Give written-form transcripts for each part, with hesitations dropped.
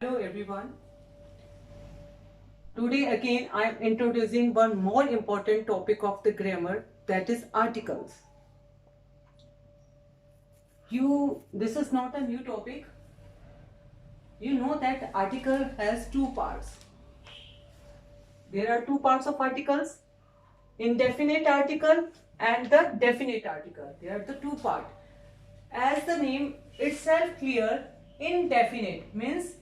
Hello everyone. Today again I am introducing one more important topic of the grammar, that is articles. This is not a new topic. You know that article has two parts. There are two parts of articles, indefinite article and the definite article. They are the two parts. As the name itself clear, indefinite means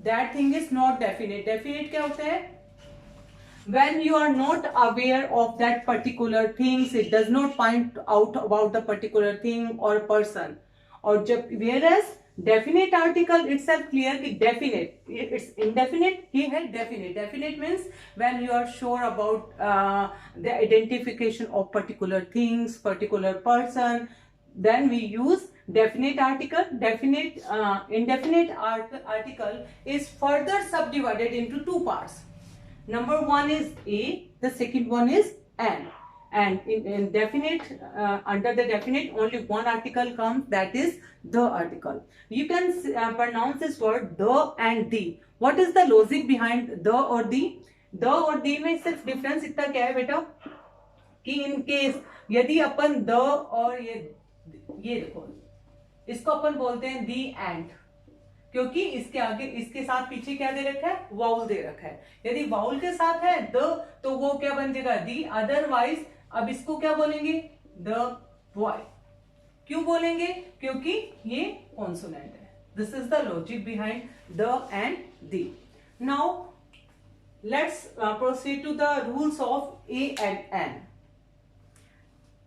that thing is not definite. Definite क्या होता है? When you are not aware of that particular things, it does not point out about the particular thing or person. और जब whereas definite article itself clear कि definite, it's indefinite, he had definite. Definite means when you are sure about the identification of particular things, particular person, then we use definite article. Indefinite article is further subdivided into two parts. Number one is a, the second one is an. And in definite, under the definite, only one article comes, that is the article. You can pronounce this word the and the. What is the logic behind the or the? The और the में सिर्फ difference इतना क्या है बेटा कि in case यदि अपन the और ये देखो, इसको अपन बोलते हैं the and, क्योंकि इसके आगे इसके साथ पीछे क्या दे रखा है, वाउल दे रखा है. यदि वाउल के साथ है द तो वो क्या बन जाएगा, दी. अदरवाइज अब इसको क्या बोलेंगे, द बॉय. क्यों बोलेंगे, क्योंकि ये कॉन्सोनेंट है. This is the logic behind the and the. Now let's proceed to the rules of a and an.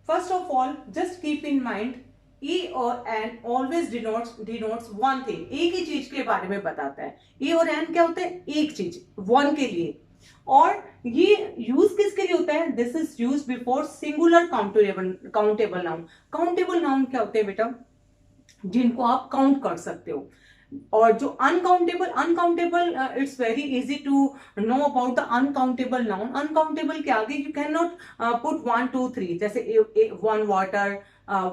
First of all just keep in mind, E और N always denotes one thing. एक ही चीज के बारे में बताता है. E और N क्या होते हैं, एक चीज, one के लिए. और ये यूज किसके लिए होता है, this is use before singular countable noun. Countable noun क्या होते हैं बेटा, जिनको आप काउंट कर सकते हो. और जो uncountable it's very easy to know about the uncountable noun. Uncountable के आगे यू कैन नॉट पुट 1 2 3, जैसे 1 वाटर,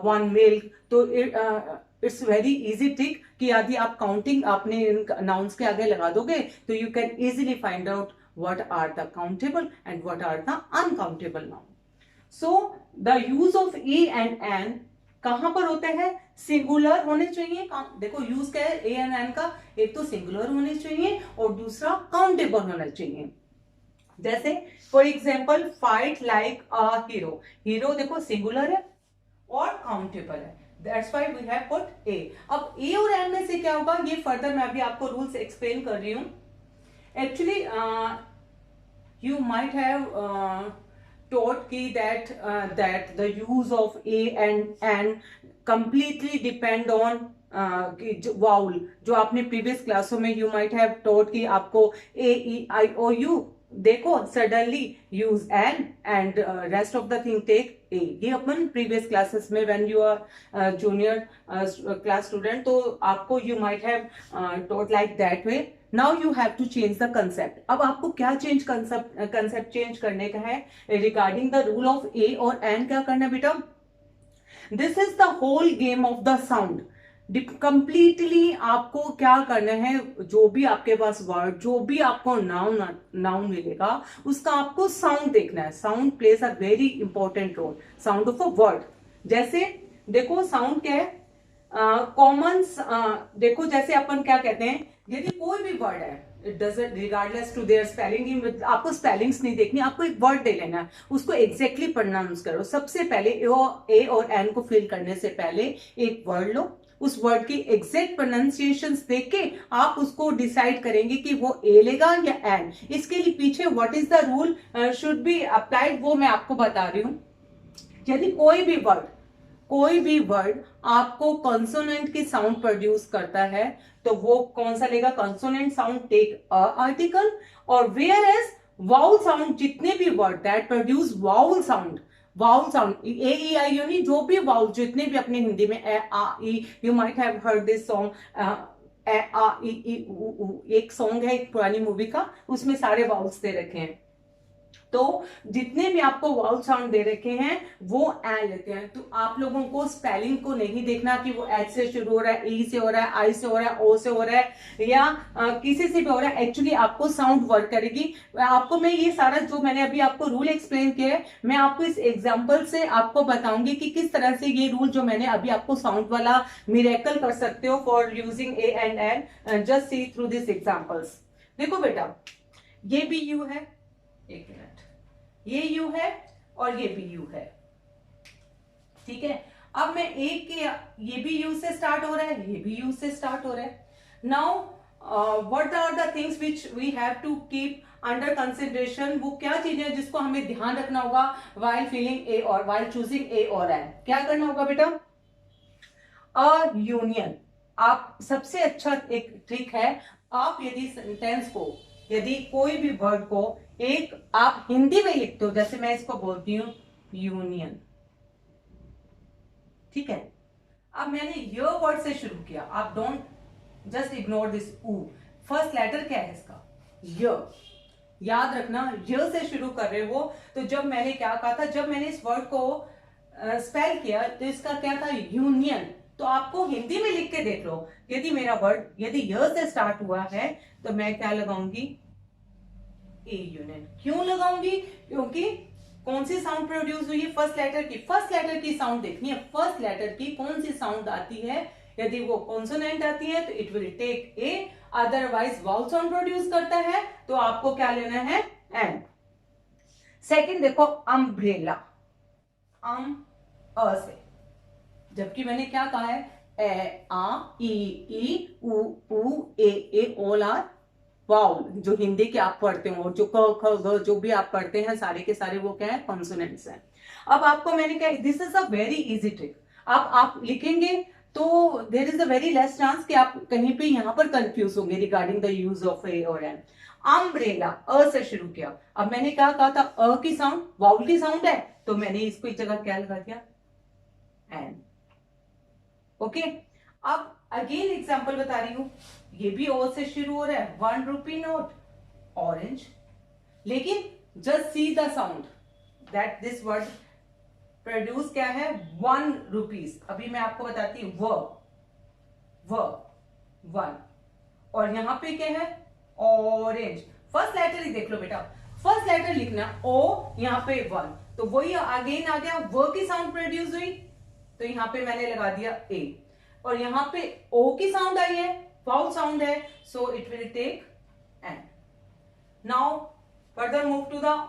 1 मिल्क. तो इट्स वेरी इजी ट्रिक कि यदि आप काउंटिंग अपने नाउन्स के आगे लगा दोगे तो you can easily find out what are the countable and what are the uncountable noun. So the use of a and an कहां पर होते हैं, सिंगुलर होने चाहिए. देखो यूज क्या है ए एंड एन का, एक तो सिंगुलर होने चाहिए और दूसरा काउंटेबल होना चाहिए. जैसे for example fight like a hero. Hero देखो सिंगुलर है और काउंटेबल है, that's why we have put a. अब ए और एन में से क्या होगा, ये फर्दर मैं अभी आपको रूल्स एक्सप्लेन कर रही हूं. Actually you might have taught ki that the use of a and n completely depend on vowel. जो आपने प्रीवियस क्लासों में you might have taught कि आपको a e i o u, देखो suddenly use an and rest of the thing take a. ये अपन previous classes में when you are junior class student, तो आपको you might have taught like that way. Now you have to change the concept. अब आपको क्या concept change करने का है regarding the rule of a और एन. क्या करना है बेटा, this is the whole game of the sound. Completely आपको क्या करना है, जो भी आपके पास वर्ड, जो भी आपको नाउन मिलेगा उसका आपको साउंड देखना है. Sound plays a very important role, sound of a word. जैसे देखो साउंड क्या है, कॉमन देखो जैसे अपन क्या कहते हैं, यदि कोई भी वर्ड है, it doesn't regardless to their spelling, आपको स्पेलिंग्स नहीं देखनी, आपको एक वर्ड दे लेना है, उसको एग्जैक्टली प्रोनाउंस करो. सबसे पहले ए और एन को फिल करने से पहले एक वर्ड लो, उस वर्ड की एग्जैक्ट प्रोनाउंसिएशंस देख के आप उसको डिसाइड करेंगे कि वो ए लेगा या एन. इसके लिए पीछे what is the rule should be applied, वो मैं आपको बता रही हूं. यदि कोई भी वर्ड आपको कॉन्सोनेंट की साउंड प्रोड्यूस करता है तो वो कौन सा लेगा, consonant sound take a article. और वेयर एज वाउल साउंड, जितने भी word that produce vowel sound A E I U, जो भी वाउल, जितने भी अपने हिंदी में ए आ ई, you might have heard this song ए आ ई उ. एक सॉन्ग है एक पुरानी मूवी का, उसमें सारे वाउल्स दे रखे हैं. तो जितने भी आपको वाउल साउंड दे रखे हैं वो एन लेते हैं। तो आप लोगों को स्पेलिंग को नहीं देखना कि वो एच से शुरू हो रहा है, ई से हो रहा है, आई से हो रहा है, ओ से हो रहा है या किसी से भी हो रहा है। एक्चुअली आपको साउंड वर्क करेगी। आपको मैं ये सारा जो मैंने अभी आपको रूल एक्सप्लेन किया है, मैं आपको इस एग्जाम्पल से आपको बताऊंगी कि किस तरह से ये रूल जो मैंने अभी आपको साउंड वाला मिरेकल कर सकते हो for using a and an. Just see through this examples. देखो बेटा, ये भी यू है, एक मिनट, ये यू है और ये भी यू है, ठीक है। अब मैं एक के, ये भी यू से स्टार्ट हो रहा है, ये भी यू से स्टार्ट हो रहा है। Now what are the things which we have to keep under consideration, वो क्या चीजें हैं जिसको हमें ध्यान रखना होगा वाइल फीलिंग ए और वाइल चूजिंग ए और एन। क्या करना होगा बेटा? A union. आप सबसे अच्छा एक ट्रिक है, आप यदि सेंटेंस को, यदि कोई भी वर्ड को एक आप हिंदी में लिखते हो, जैसे मैं इसको बोलती हूं यूनियन, ठीक है। अब मैंने य वर्ड से शुरू किया, आप डोंट जस्ट इग्नोर दिस ऊ। फर्स्ट लेटर क्या है इसका? य। याद रखना, य से शुरू कर रहे हो। तो जब मैंने क्या कहा था, जब मैंने इस वर्ड को स्पेल किया तो इसका क्या था? यूनियन। तो आपको हिंदी में लिख के देख लो, यदि मेरा वर्ड यदि य से स्टार्ट हुआ है तो मैं क्या लगाऊंगी? A union. क्यों लगाऊंगी? क्योंकि कौन सी साउंड प्रोड्यूस हुई है? फर्स्ट लेटर की। फर्स्ट लेटर की साउंड देखनी है, फर्स्ट लेटर की कौन सी साउंड आती है। यदि वो कॉन्सोनेंट आती है तो it will take a, otherwise vowel sound produce करता है तो आपको क्या लेना है? एन। सेकंड देखो, अम्ब्रेला, अ से, जबकि मैंने क्या कहा है? ए आ ई उ ए ऑल आर वाउल। जो हिंदी के आप पढ़ते हो, जो क ख ग जो भी आप पढ़ते हैं सारे के सारे वो क्या है? कॉन्सोनेंट्स हैं। अब आपको मैंने क्या, this is a very easy trick. आप लिखेंगे तो there is a very less chance कि आप कहीं पे यहां पर कंफ्यूज होंगे regarding the use of a और एन। अम्ब्रेला, अ से शुरू किया। अब मैंने क्या कहा था? अ की साउंड वाउल की साउंड है, तो मैंने इसको इस जगह क्या लगा दिया? एन। ओके। अब अगेन एग्जांपल बता रही हूं, ये भी ओ से शुरू हो रहा है, 1 रुपी नोट, ऑरेंज। लेकिन just see the sound that this word produce क्या है? 1 रुपीज। अभी मैं आपको बताती हूं, व 1, और यहां पे क्या है? ऑरेंज। फर्स्ट लेटर ही देख लो बेटा, फर्स्ट लेटर लिखना ओ, यहां पे 1, तो वही अगेन आ गया, व की साउंड प्रोड्यूस हुई, तो यहां पे मैंने लगा दिया ए, और यहां पे ओ की साउंड आई है, वाउल साउंड है, so it will take an. Now further move to the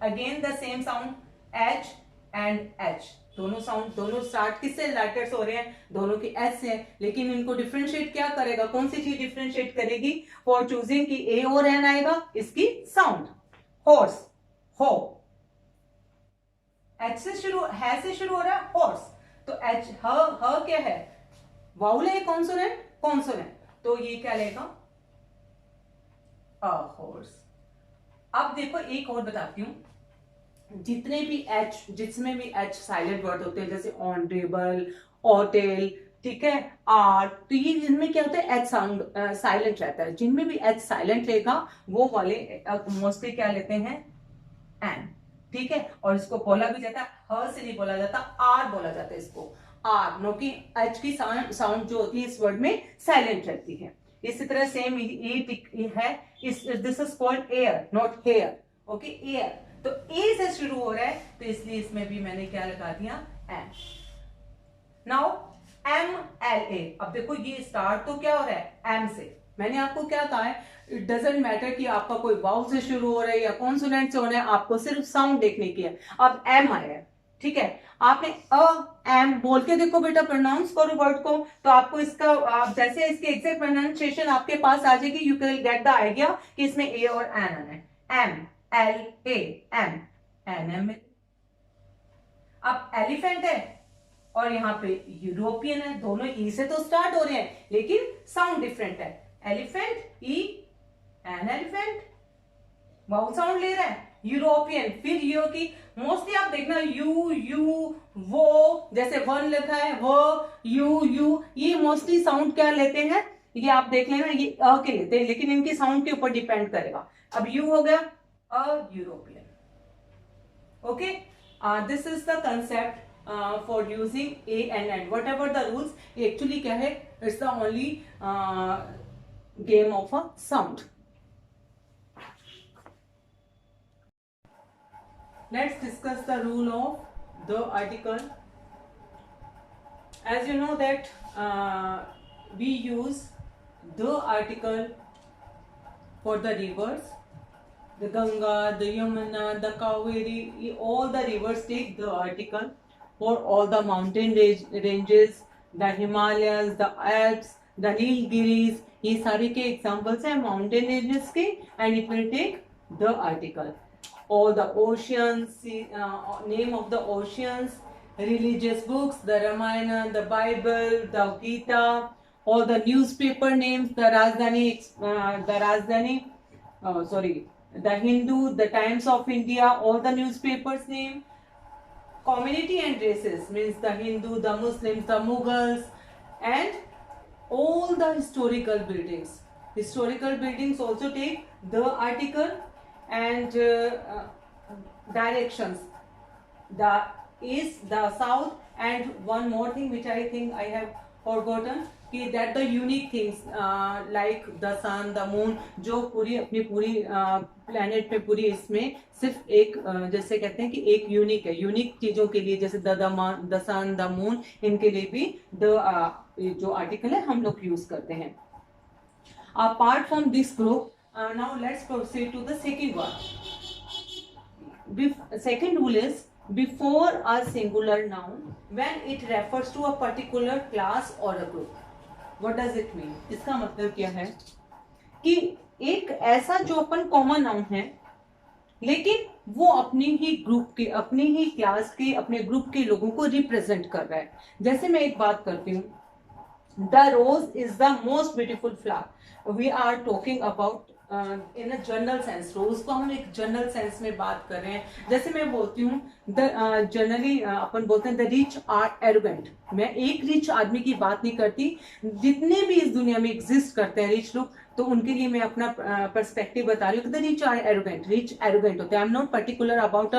again the same sound, H and H. दोनों साउंड, दोनों स्टार्ट किससे लेटर्स हो रहे हैं? दोनों की एच से, लेकिन इनको डिफरेंशिएट क्या करेगा? कौन सी चीज डिफरेंशिएट करेगी फॉर चूजिंग की ए और एन आएगा? इसकी साउंड। हॉर्स, हो, एच से शुरू, है से शुरू हो रहा है हॉर्स, तो एच, ह क्या है? वाउल है, कॉन्सोनेंट, कॉन्सोनेंट, तो ये क्या लेगा? A horse. अब देखो एक और बताती हूं, जितने भी एच, जिसमें भी एच साइलेंट वर्ड होते हैं, जैसे ऑनरेबल, होटल, ठीक है, आर्ट, तो ये जिनमें क्या होता है? एच साउंड साइलेंट रहता है। जिनमें भी एच साइलेंट रहेगा वो वाले मोस्टली क्या लेते हैं? एन, ठीक है। और इसको बोला भी जाता है, ह से नहीं बोला जाता, आर बोला जाता है इसको, आर, नो कि एच की साउंड जो होती है इस वर्ड में साइलेंट रहती है। इसी तरह सेम ये है, this is called air, not here, okay, air. तो ए से शुरू हो रहा है तो इसलिए इसमें भी मैंने क्या लगा दिया? M. Now M L A. अब देखो ये स्टार्ट तो क्या हो रहा है? एम से। मैंने आपको क्या कहा है? इट डजेंट मैटर कि आपका कोई वाउल से शुरू हो रहा है या कॉन्सोनेंट से हो रहा है, आपको सिर्फ साउंड देखने की है। अब एम आया है, ठीक है, आपने अ एम बोल के देखो बेटा, प्रोनाउंस करो वर्ड को, तो आपको इसका आप जैसे इसके एग्जैक्ट प्रोनाउंसिएशन आपके पास आ जाएगी, you can get the idea कि इसमें ए और एन आना है। M L A, M, an M. अब एलिफेंट है और यहाँ पे यूरोपियन है, दोनों ई से तो स्टार्ट हो रहे हैं लेकिन साउंड डिफरेंट है। Elephant, E, an elephant, vowel sound ले रहा है। यूरोपियन, फिर यो की मोस्टली आप देखना यू यू वो, जैसे वन लिखा है वो, यू, ये मोस्टली साउंड क्या लेते हैं? ये आप देख लेना, ये अ के लेते हैं, लेकिन इनकी साउंड के ऊपर डिपेंड करेगा। अब यू हो गया a European, Okay, this is the concept for using a and and. Whatever the rules, actually क्या है, it's the only game of a sound. Let's discuss the rule of the article. As you know that we use the article for the rivers, the Ganga, the Yamuna, the Kaveri, all the rivers take the article. For all the mountain ranges, the Himalayas, the Alps, the Nilgiris, ये सारे के examples हैं mountain ranges के, and it will take the article. All the oceans, name of the oceans, religious books, the Ramayana, the Bible, the Gita, all the newspaper names, the Hindu, the Times of India, all the newspapers name. Community and races means the Hindu, the Muslims, the Mughals, and all the historical buildings. Historical buildings also take the article, and directions, the east, the south, and one more thing which I think I have forgotten, कि that the unique things like the sun, the moon, जो पूरी अपनी पूरी planet पे पूरी इसमें सिर्फ एक जैसे कहते हैं कि एक यूनिक है, यूनिक चीजों के लिए जैसे the sun, the moon, इनके लिए भी the जो आर्टिकल है हम लोग यूज करते हैं. Apart from this group, now let's proceed to the second one. Second rule is before a singular noun when it refers to a particular class or a group. What does it mean? इसका मतलब क्या है कि एक ऐसा जो अपन common noun है लेकिन वो अपनी ही ग्रुप के, अपनी ही क्लास के, अपने ग्रुप के लोगों को रिप्रेजेंट कर रहा है. जैसे मैं एक बात करती हूँ, the rose is the most beautiful flower. We are talking about in a general sense. Rose को हम एक जनरल सेंस में बात कर रहे हैं. जैसे मैं बोलती हूँ जनरली अपन बोलते हैं द रिच आर एरोगेंट. मैं एक रिच आदमी की बात नहीं करती, जितने भी इस दुनिया में एग्जिस्ट करते हैं रिच लोग, तो उनके लिए मैं अपना पर्सपेक्टिव बता रही हूँ. The rich are arrogant, rich arrogant होते हैं. I am not particular about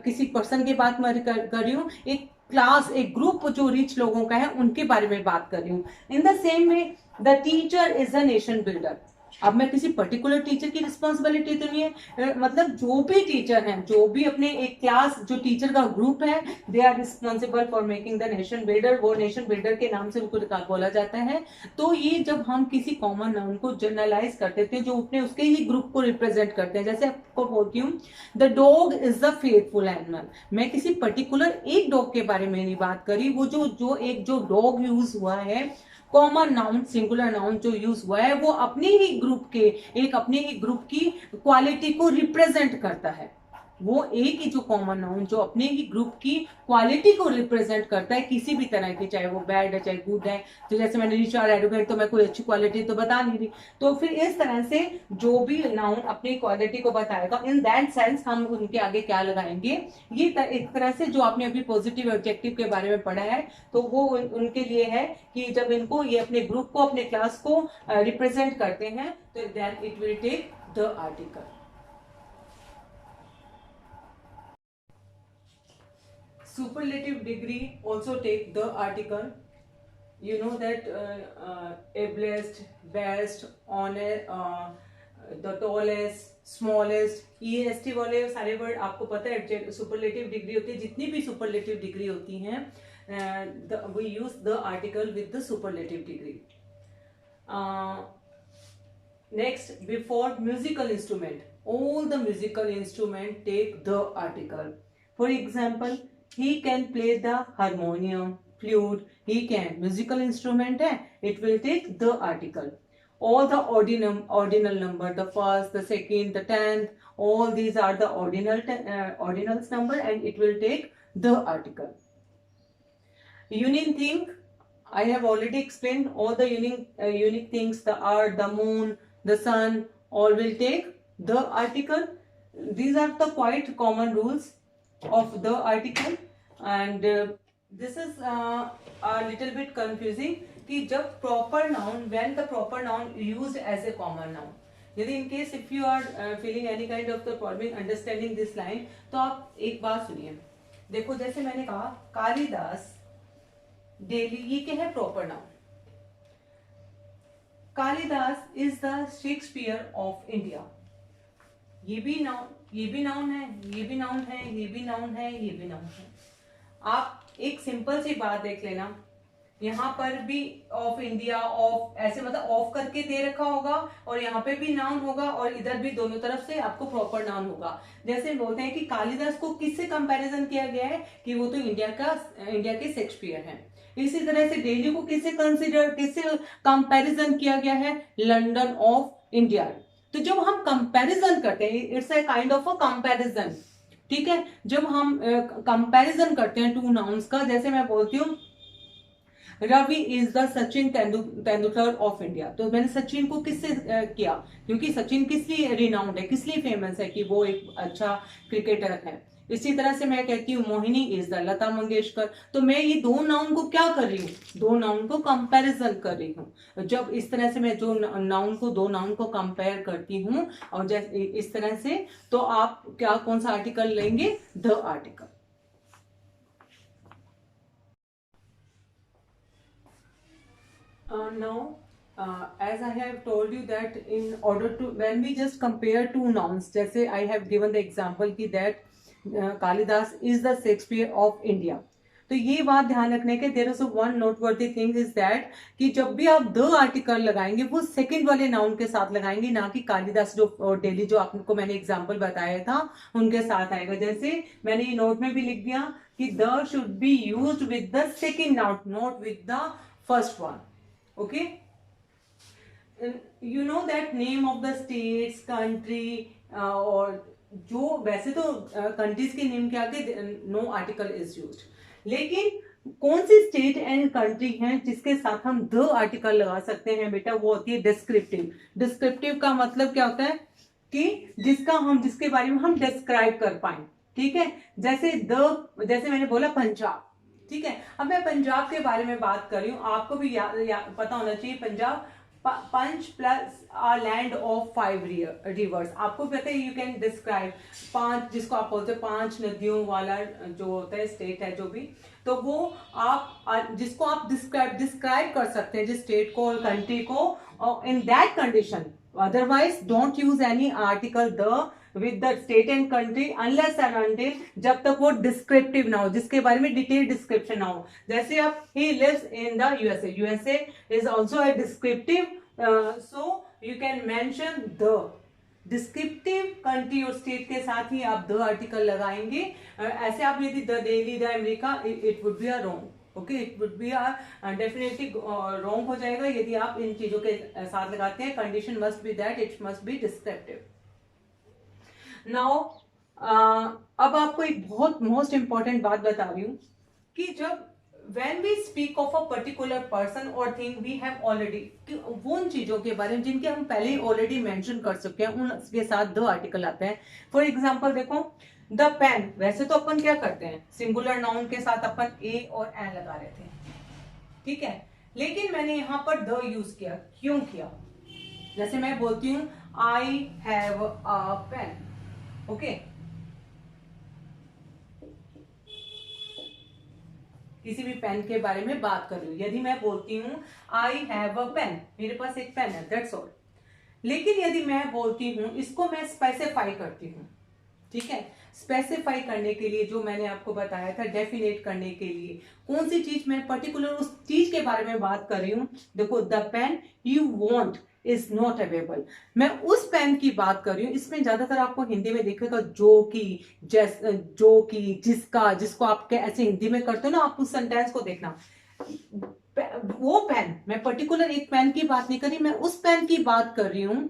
किसी पर्सन की बात मैं कर रही हूँ, एक क्लास, एक ग्रुप जो रिच लोगों का है उनके बारे में बात कर रही हूँ. In the same way the teacher is a nation builder. अब मैं किसी पर्टिकुलर टीचर की रिस्पॉन्सिबिलिटी तो नहीं है, मतलब जो भी टीचर हैं, जो भी अपने एक क्लास, जो टीचर का ग्रुप है, they are responsible for making the nation builder. वो नेशन बिल्डर के नाम से उनको बोला जाता है. तो ये जब हम किसी कॉमन नाउन को जनरलाइज कर देते हैं जो अपने उसके ही ग्रुप को रिप्रेजेंट करते हैं, जैसे आपको बोलती हूँ the dog is the faithful animal. मैं किसी पर्टिकुलर एक डॉग के बारे में नहीं बात करी. वो जो डॉग यूज हुआ है, कॉमन नाउन, सिंगुलर नाउन जो यूज हुआ है, वो अपने ही ग्रुप के, एक अपने ही ग्रुप की क्वालिटी को रिप्रेजेंट करता है. वो एक ही जो कॉमन नाउन जो अपने ही ग्रुप की क्वालिटी को रिप्रेजेंट करता है किसी भी तरह की, चाहे वो बैड है चाहे गुड है. तो जैसे मैंने रिच और एरोगेंट, तो मैं कोई अच्छी क्वालिटी तो बता नहीं रही. तो फिर इस तरह से जो भी नाउन अपनी क्वालिटी को बताएगा, इन दैट सेंस हम उनके आगे क्या लगाएंगे, ये एक तरह से जो आपने अभी पॉजिटिव ऑब्जेक्टिव के बारे में पढ़ा है, तो वो उनके लिए है कि जब इनको ये अपने ग्रुप को, अपने क्लास को रिप्रेजेंट करते हैं, तो then it will take the article. Superlative degree also take the article. You know that ablest, best, honor, the tallest, smallest, est वाले सारे वर्ड आपको पता है. सुपरलेटिव डिग्री होती है, जितनी भी सुपरलेटिव डिग्री होती हैं, we use the article with the superlative degree. Next, before musical instrument, all the musical instrument take the article. For example, he can play the harmonium, flute. He can, musical instrument है, it will take the article. All the ordinal number, the first, the second, the 10th, all these are the ordinals number, and it will take the article. Unique thing, I have already explained all the unique things. The earth, the moon, the sun, all will take the article. These are the quite common rules of the article, and this is a little bit confusing कि जब proper noun, when the proper noun used as a common noun, यदि in case if you are feeling any kind of the problem understanding this line, तो आप एक बात सुनिए। देखो जैसे मैंने कहा कालिदास डेली, ये क्या है? Proper noun. Kalidas is the Shakespeare of India. ये भी नाउन, ये भी नाउन है, ये भी नाउन है, ये भी नाउन है, ये भी नाउन है। आप एक सिंपल सी बात देख लेना, यहाँ पर भी ऑफ इंडिया, ऑफ ऐसे मतलब ऑफ करके दे रखा होगा, और यहाँ पे भी नाउन होगा, और इधर भी दोनों तरफ से आपको प्रॉपर नाउन होगा। जैसे बोलते हैं कि कालिदास को किससे कंपैरिजन किया गया है कि वो तो इंडिया के शेक्सपियर हैं। इसी तरह से डेली को किससे कंपैरिजन किया गया है? London of India. तो जब हम कंपैरिजन करते हैं, it's a kind of a comparison, ठीक है। जब हम कंपैरिजन करते हैं टू नाउन्स का, जैसे मैं बोलती हूँ Ravi is the Sachin Tendulkar of India, तो मैंने सचिन को किससे किया? क्योंकि सचिन किस लिए रिनाउंड है, किस लिए फेमस है? कि वो एक अच्छा क्रिकेटर है। इसी तरह से मैं कहती हूँ मोहिनी इज द लता मंगेशकर, तो मैं ये दो नाउन को क्या कर रही हूँ? दो नाउन को कंपैरिजन कर रही हूँ। जब इस तरह से मैं जो नाउन को, दो नाउन को कंपेयर करती हूँ और जैसे इस तरह से, तो आप क्या, कौन सा आर्टिकल लेंगे? The article. Now, as I have told you that in order to, when we just compare two nouns, जैसे I have given the example कि that Kalidas is the Shakespeare of India, तो ये बात ध्यान रखने के there is one noteworthy thing is that कि जब भी आप द आर्टिकल लगाएंगे वो सेकंड वाले नाउन के साथ लगाएंगे, ना कि कालिदास जो डेली जो आपको मैंने एग्जांपल बताया था उनके साथ आएगा। जैसे मैंने ये नोट में भी लिख दिया कि the should be used with the second noun, not with the first one. Okay, you know that name of the states, country, और जो वैसे तो कंट्रीज के नेम के आगे नो आर्टिकल इज यूज्ड, लेकिन कौन सी स्टेट एंड कंट्री है जिसके साथ हम द आर्टिकल लगा सकते हैं बेटा? वो होती है डिस्क्रिप्टिव। डिस्क्रिप्टिव का मतलब क्या होता है? कि जिसके बारे में हम डिस्क्राइब कर पाए, ठीक है। जैसे मैंने बोला पंजाब, ठीक है। अब मैं पंजाब के बारे में बात कर रही हूँ, आपको भी पता होना चाहिए पंजाब पंच प्लस लैंड ऑफ 5 रिवर्स। आपको पता है, यू कैन डिस्क्राइब 5, जिसको आप बोलते हैं 5 नदियों वाला जो होता है स्टेट है जो भी, तो वो आप जिसको आप डिस्क्राइब कर सकते हैं जिस स्टेट को और कंट्री को in that condition. Otherwise don't use any article the with the state and country unless and until, जब तक वो डिस्क्रिप्टिव ना हो, जिसके बारे में डिटेल डिस्क्रिप्शन ना हो। जैसे आप he lives in the USA, USA is also a descriptive, so you can mention the descriptive country और स्टेट के साथ ही आप द आर्टिकल लगाएंगे। ऐसे आप यदि the daily, the America, it would be a wrong. Okay, it would be definitely wrong हो जाएगा यदि आप इन चीजों के साथ लगाते हैं। Condition must be that it must be descriptive. Now अब आपको एक बहुत मोस्ट इंपॉर्टेंट बात बता रही हूं कि जब when we speak of a particular person or thing we have already, वो उन चीजों के बारे में जिनके हम पहले ही ऑलरेडी मेंशन कर चुके हैं, उनके साथ द आर्टिकल आते हैं। फॉर एग्जांपल देखो द पेन, वैसे तो अपन क्या करते हैं, सिंगुलर नाउन के साथ अपन ए और एन लगा रहे थे, ठीक है। लेकिन मैंने यहां पर द यूज किया, क्यों किया? जैसे मैं बोलती हूं I have a pen, okay, किसी भी पेन के बारे में बात कर रही हूं। यदि मैं बोलती हूं आई हैव अ पेन, मेरे पास एक पेन है, दैट्स ऑल। लेकिन यदि मैं बोलती हूं, इसको मैं स्पेसिफाई करती हूं, ठीक है। स्पेसिफाई करने के लिए जो मैंने आपको बताया था, डेफिनेट करने के लिए कौन सी चीज, मैं पर्टिकुलर उस चीज के बारे में बात कर रही हूं। देखो the pen you want is not available, मैं उस पेन की बात कर रही हूँ। इसमें ज्यादातर आपको हिंदी में दिखेगा जो कि, जिसका, जिसको आप ऐसे हिंदी में करते हो ना, आप उस सेंटेंस को देखना। वो पेन, मैं पर्टिकुलर एक पेन की बात नहीं कर रही, मैं उस पेन की बात कर रही हूं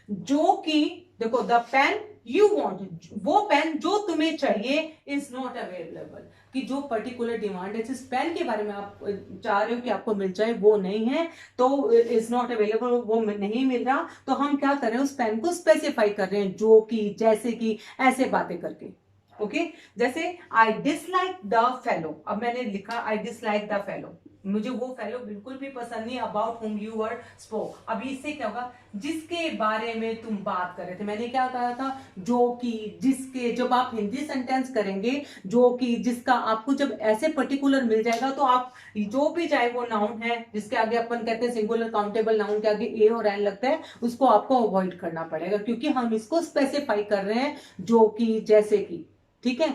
जो कि, देखो द पेन यू वॉन्ट, वो पेन जो तुम्हें चाहिए इज नॉट अवेलेबल, कि जो पर्टिकुलर डिमांड है जिस पेन के बारे में आप चाह रहे हो कि आपको मिल जाए वो नहीं है, तो इज नॉट अवेलेबल, वो नहीं मिल रहा, तो हम क्या कर रहे हैं, उस पेन को स्पेसिफाई कर रहे हैं, जो कि, जैसे कि, ऐसे बातें करके। ओके, जैसे आई डिसलाइक द फेलो, अब मैंने लिखा आई डिसलाइक द फेलो, मुझे वो फेलो बिल्कुल भी पसंद नहीं, about whom you were spoke. अभी इससे क्या होगा, जिसके बारे में तुम बात कर रहे थे। मैंने क्या कहा था, जो कि, जिसके। जब आप हिंदी सेंटेंस करेंगे, जो कि, जिसका, आपको जब ऐसे पर्टिकुलर मिल जाएगा तो आप जो भी, चाहे वो नाउन है जिसके आगे अपन कहते हैं सिंगुलर काउंटेबल नाउन के आगे ए और एन लगता है, उसको आपको अवॉइड करना पड़ेगा, क्योंकि हम इसको स्पेसिफाई कर रहे हैं, जो कि, जैसे कि। ठीक है।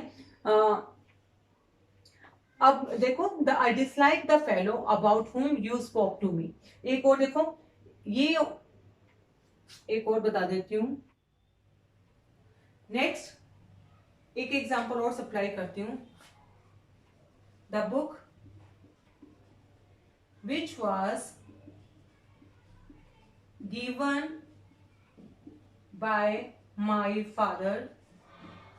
अब देखो, the I dislike the fellow about whom you spoke to me. एक और देखो, ये एक और बता देती हूं। नेक्स्ट एक एग्जांपल और सप्लाई करती हूं। The book which was given by my father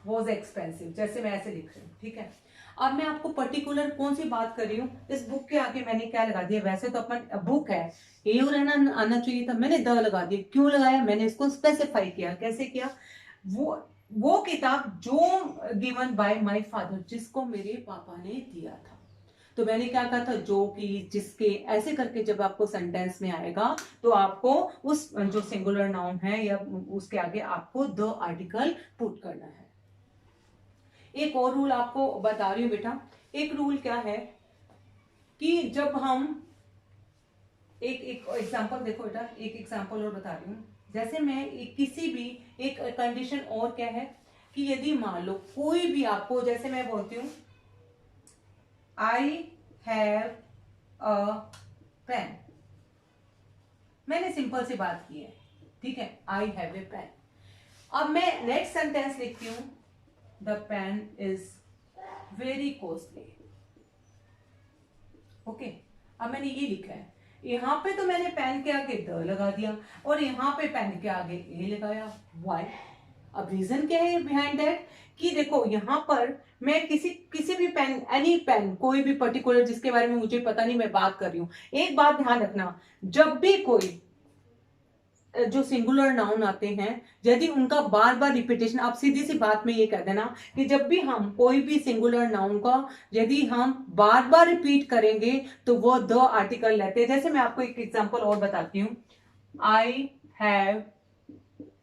was expensive. जैसे मैं ऐसे लिख रही हूँ, ठीक है। अब मैं आपको पर्टिकुलर कौन सी बात कर रही हूँ, इस बुक के आगे मैंने क्या लगा दिया। वैसे तो अपन बुक है, ए और एन आना चाहिए था, मैंने द लगा दिया। क्यों लगाया, मैंने इसको स्पेसिफाई किया। कैसे किया, वो किताब जो गिवन बाय माय फादर, जिसको मेरे पापा ने दिया था। तो मैंने क्या कहा था, जो कि, जिसके, ऐसे करके जब आपको सेंटेंस में आएगा तो आपको उस जो सिंगुलर नाउन है या उसके आगे आपको द आर्टिकल पुट करना है। एक और रूल आपको बता रही हूं बेटा। एक रूल क्या है कि जब हम एक एग्जांपल देखो बेटा, एक एग्जांपल और बता रही हूं। जैसे मैं किसी भी एक कंडीशन और क्या है कि यदि मान लो कोई भी आपको, जैसे मैं बोलती हूं आई हैव अ पेन, मैंने सिंपल सी बात की है, ठीक है, आई हैव ए पेन। अब मैं नेक्स्ट सेंटेंस लिखती हूं, the pen is very costly. Okay, अब मैंने ये लिखा है, यहां पे तो मैंने पेन के आगे द लगा दिया और यहां पे पेन के आगे ए लगाया। व्हाई? अब रीजन क्या है बिहाइंड दैट, कि देखो यहां पर मैं किसी भी पेन, एनी पेन, कोई भी पर्टिकुलर जिसके बारे में मुझे पता नहीं, मैं बात कर रही हूं। एक बात ध्यान रखना, जब भी कोई जो सिंगुलर नाउन आते हैं, यदि उनका बार बार रिपीटेशन, आप सीधी सी बात में ये कह देना कि जब भी हम कोई भी सिंगुलर नाउन का यदि हम बार बार रिपीट करेंगे तो वो द आर्टिकल लेते हैं। जैसे मैं आपको एक एग्जांपल और बताती हूँ, आई हैव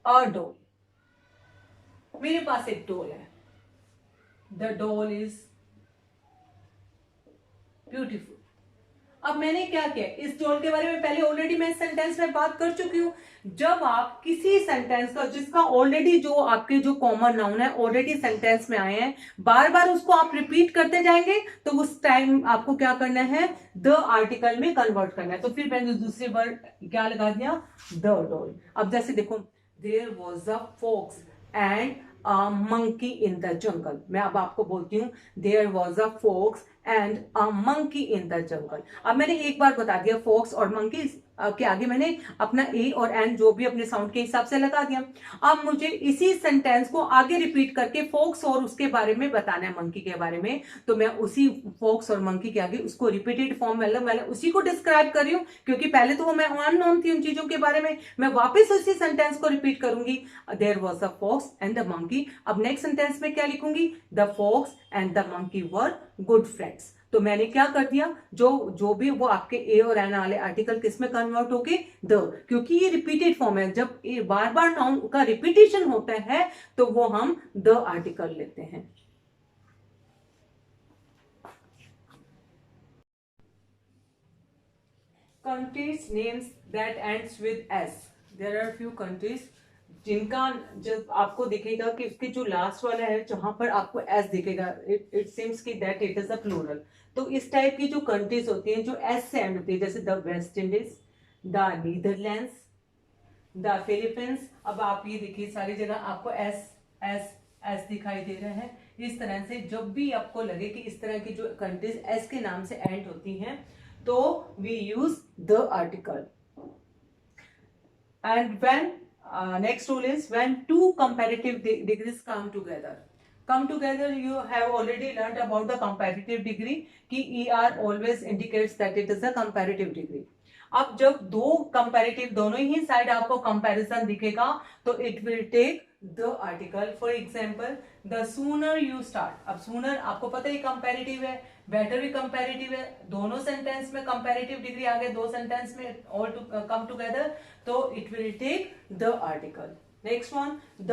अ डॉल, मेरे पास एक डॉल है, द डॉल इज ब्यूटीफुल। अब मैंने क्या किया, इस डॉल के बारे में पहले ऑलरेडी मैं इस सेंटेंस में बात कर चुकी हूं। जब आप किसी सेंटेंस का, जिसका ऑलरेडी, जो आपके जो कॉमन नाउन है ऑलरेडी सेंटेंस में आए हैं, बार बार उसको आप रिपीट करते जाएंगे तो उस टाइम आपको क्या करना है, द आर्टिकल में कन्वर्ट करना है। तो फिर मैंने दूसरी वर्ड क्या लगा दिया, द डॉल। अब जैसे देखो, there was a fox and a monkey in the jungle. मैं अब आपको बोलती हूँ, there was a fox and a monkey in the jungle. अब मैंने एक बार बता दिया, फॉक्स और मंकी के आगे मैंने अपना ए और एन जो भी अपने साउंड के हिसाब से लगा दिया। अब मुझे इसी सेंटेंस को आगे रिपीट करके फॉक्स और उसके बारे में बताना है, मंकी के बारे में। तो मैं उसी फॉक्स और मंकी के आगे उसको रिपीटेड फॉर्म में, मैं उसी को डिस्क्राइब कर रही हूँ, क्योंकि पहले तो वो मैं अननोन थी उन चीजों के बारे में। मैं वापस उसी सेंटेंस को रिपीट करूंगी, there was a fox and the monkey. अब नेक्स्ट सेंटेंस में क्या लिखूंगी, the fox and the monkey were good friends. तो मैंने क्या कर दिया, जो भी वो आपके ए और एन वाले आर्टिकल किस में कन्वर्ट हो गए, द, क्योंकि ये रिपीटेड फॉर्म है। जब बार बार नाउन का रिपीटेशन होता है तो वो हम द आर्टिकल लेते हैं। Countries names that ends with S. There are few countries जिनका, जब आपको दिखेगा कि उसके जो लास्ट वाला है जहां पर आपको एस दिखेगा, इट सीम्स कि that it is a plural. तो इस टाइप की जो कंट्रीज होती हैं जो एस से एंड होती है, जैसे the West Indies, the Netherlands, the Philippines. अब आप ये देखिए सारी जगह आपको एस एस एस दिखाई दे रहा है। इस तरह से जब भी आपको लगे कि इस तरह की जो कंट्रीज एस के नाम से एंड होती हैं तो we use the article. And when next rule is when two comparative degrees come together. Come together, you have already learned about the comparative degree कि ER always indicates that it is a comparative degree. अब जब दो comparative, दोनों ही side आपको comparison दिखेगा तो it will take the article. For example, the sooner you start. अब sooner आपको पता है comparative है, बेटर भी कंपैरेटिव है, दोनों सेंटेंस में कंपैरेटिव डिग्री आ गए, दो सेंटेंस में ऑल टू कम टुगेदर, तो it will take the article. Next one, the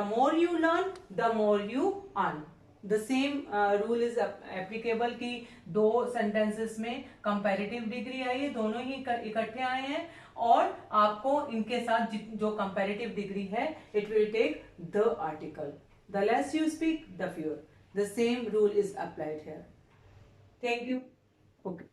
more you learn the more you earn. The same rule is applicable कि दो सेंटेंसेस में कंपैरेटिव डिग्री आई है, दोनों ही इकट्ठे आए हैं, और आपको इनके साथ जो कंपैरेटिव डिग्री है it will take the article. The less you speak the fewer. The same rule is applied here. Thank you. Okay.